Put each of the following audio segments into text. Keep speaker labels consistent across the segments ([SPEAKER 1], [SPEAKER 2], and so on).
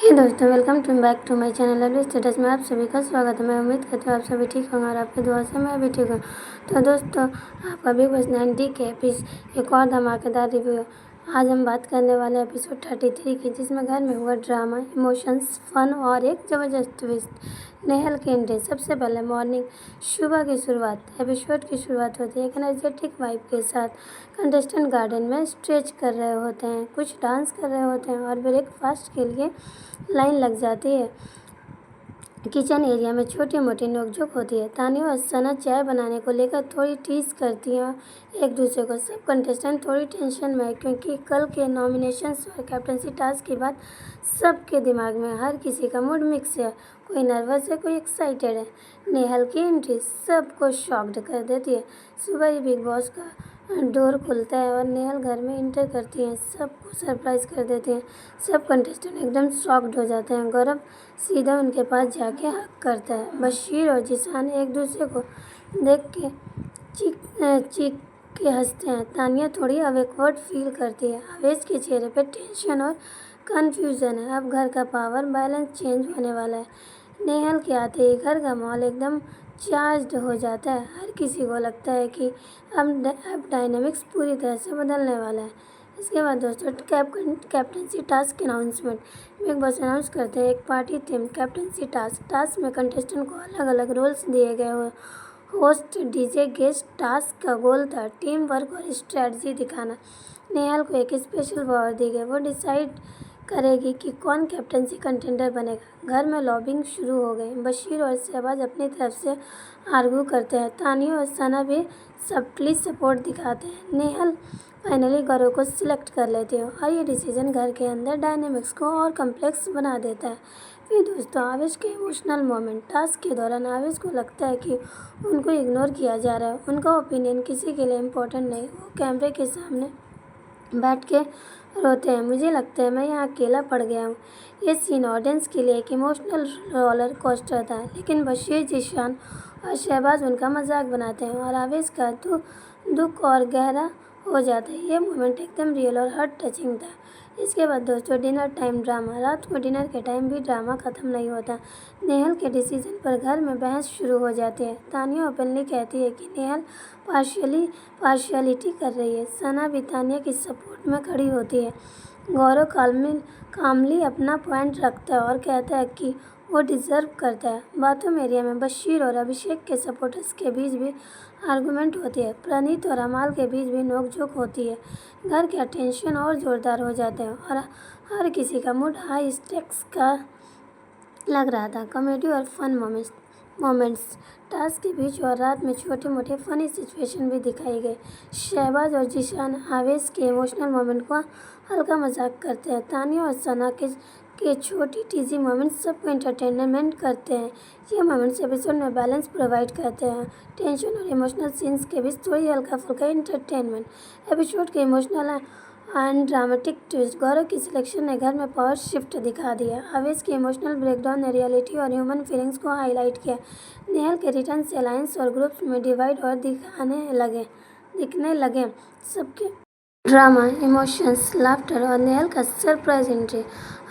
[SPEAKER 1] हे दोस्तों, welcome to back to my channel lovely status में आप सभी का स्वागत है। मैं उम्मीद करती हूँ आप सभी ठीक होंगे और आपकी दुआ से मैं भी ठीक हूँ। तो दोस्तों, आपका बिग बॉस 90 के एक और धमाकेदार रिव्यू। आज हम बात करने वाले हैं एपिसोड 33 की, जिसमें घर में हुआ ड्रामा, इमोशंस, फन और एक ज़बरदस्त ट्विस्ट। नेहल की एंट्री। सबसे पहले मॉर्निंग सुबह की शुरुआत। एपिसोड की शुरुआत होती है एक एनर्जेटिक वाइब के साथ। कंटेस्टेंट गार्डन में स्ट्रेच कर रहे होते हैं, कुछ डांस कर रहे होते हैं और ब्रेकफास्ट के लिए लाइन लग जाती है। किचन एरिया में छोटी मोटी नोकझोंक होती है। तानिया और सना चाय बनाने को लेकर थोड़ी टीज करती हैं एक दूसरे को। सब कंटेस्टेंट थोड़ी टेंशन में है, क्योंकि कल के नॉमिनेशंस और कैप्टनसी टास्क के बाद सबके दिमाग में हर किसी का मूड मिक्स है। कोई नर्वस है, कोई एक्साइटेड है। नेहल की एंट्री सबको शॉक्ड कर देती है। सुबह ही बिग बॉस का डोर खुलता है और नेहल घर में इंटर करती हैं। सबको सरप्राइज कर देती हैं। सब कंटेस्टेंट एकदम शॉक्ड हो जाते हैं। गौरव सीधा उनके पास जाके हक करता है। बशीर और जिशान एक दूसरे को देख के चीख के हंसते हैं। तानिया थोड़ी अवेकवर्ड फील करती है। आवेश के चेहरे पे टेंशन और कन्फ्यूज़न है। अब घर का पावर बैलेंस चेंज होने वाला है। नेहल के आते ही घर का माहौल एकदम चार्ज्ड हो जाता है। हर किसी को लगता है कि अब डायनामिक्स पूरी तरह से बदलने वाला है। इसके बाद दोस्तों, captaincy task announcement. Big boss announce करते हैं एक पार्टी थीम कैप्टनसी टास्क में कंटेस्टेंट को अलग अलग रोल्स दिए गए हो। Host, DJ, guest. टास्क का गोल था टीम वर्क और स्ट्रेटजी दिखाना। नेहल को एक स्पेशल पावर दी गई। वो डिसाइड करेगी कि कौन कैप्टनसी कंटेंडर बनेगा। घर में लॉबिंग शुरू हो गई। बशीर और शहबाज अपनी तरफ से आर्ग्यू करते हैं। तानिया और सना भी सबटली सपोर्ट दिखाते हैं। नेहल फाइनली गौरव को सिलेक्ट कर लेती है और ये डिसीजन घर के अंदर डायनेमिक्स को और कम्प्लेक्स बना देता है। फिर दोस्तों, आवेश के इमोशनल मोमेंट। टास्क के दौरान आवेश को लगता है कि उनको इग्नोर किया जा रहा है। उनका ओपिनियन किसी के लिए इम्पोर्टेंट नहीं। वो कैमरे के सामने बैठ के रोते हैं। मुझे लगता है मैं यहाँ अकेला पड़ गया हूँ। ये सीन ऑडियंस के लिए एक इमोशनल रोलर कोस्टर था, लेकिन बशीर, जिशान और शहबाज उनका मजाक बनाते हैं और आवेश का दुख और गहरा हो जाता है। ये मोमेंट एकदम रियल और हार्ट टचिंग था। इसके बाद दोस्तों, डिनर टाइम ड्रामा। रात को डिनर के टाइम भी ड्रामा ख़त्म नहीं होता। नेहल के डिसीजन पर घर में बहस शुरू हो जाती है। तानिया ओपनली कहती है कि नेहल पार्शियलिटी कर रही है। सना भी तानिया की सपोर्ट में खड़ी होती है। गौरव कामली अपना पॉइंट रखता है और कहता है कि वो डिज़र्व करता है। बाथरूम एरिया में बशीर और अभिषेक के सपोर्टर्स के बीच भी आर्गुमेंट होती है। प्रणीत और अमाल के बीच भी नोकझोंक होती है। घर का टेंशन और ज़ोरदार हो जाते हैं और हर किसी का मूड हाई स्टेक्स का लग रहा था। कॉमेडी और फन मोमेंट्स। टास्क के बीच और रात में छोटे मोटे फनी सिचुएशन भी दिखाई गए। शहबाज और जिशान आवेश के इमोशनल मोमेंट को हल्का मजाक करते हैं। तानिया और सना के छोटी टीजी मोमेंट्स सबको एंटरटेनमेंट करते हैं। ये मोमेंट्स एपिसोड में बैलेंस प्रोवाइड करते हैं। टेंशन और इमोशनल सीन्स के बीच थोड़ी हल्का फुल्का एंटरटेनमेंट। एपिसोड के इमोशनल एंड ड्रामेटिक ट्विस्ट। गौरव की सिलेक्शन ने घर में पावर शिफ्ट दिखा दिया। आवेश के इमोशनल ब्रेकडाउन ने रियलिटी और ह्यूमन फीलिंग्स को हाईलाइट किया। नेहल के रिटर्न से अलायंस और ग्रुप्स में डिवाइड और दिखने लगे। सबके ड्रामा, इमोशंस, लाफ्टर और नेहल का सरप्राइज एंट्री।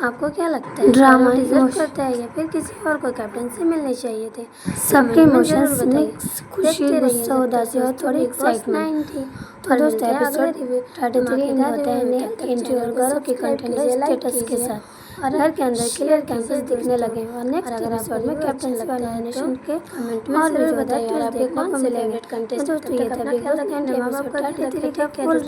[SPEAKER 1] आपको क्या लगता है, ड्रामा डिजर्व करता है या फिर किसी और को कैप्टनसी मिलने चाहिए थे? सबके इमोशंस मिक्स, खुशी, गुस्सा, उदासी और थोड़ी एक्साइटमेंट। तो दोस्तों, एपिसोड 33 में होता है नेहल की एंट्री और गौरव के कंटेंडर स्टेटस के साथ और घर के अंदर क्लियर कैंपस दिखने लगे। और नेक्स्ट एपिसोड में कैप्टनसी और नॉमिनेशन के और ज़रूर बताइए और आपके कौन से फेवरेट कंटेस्टेंट। दोस्तों, ये था बिग बॉस 90 एपिसोड 33 का फुल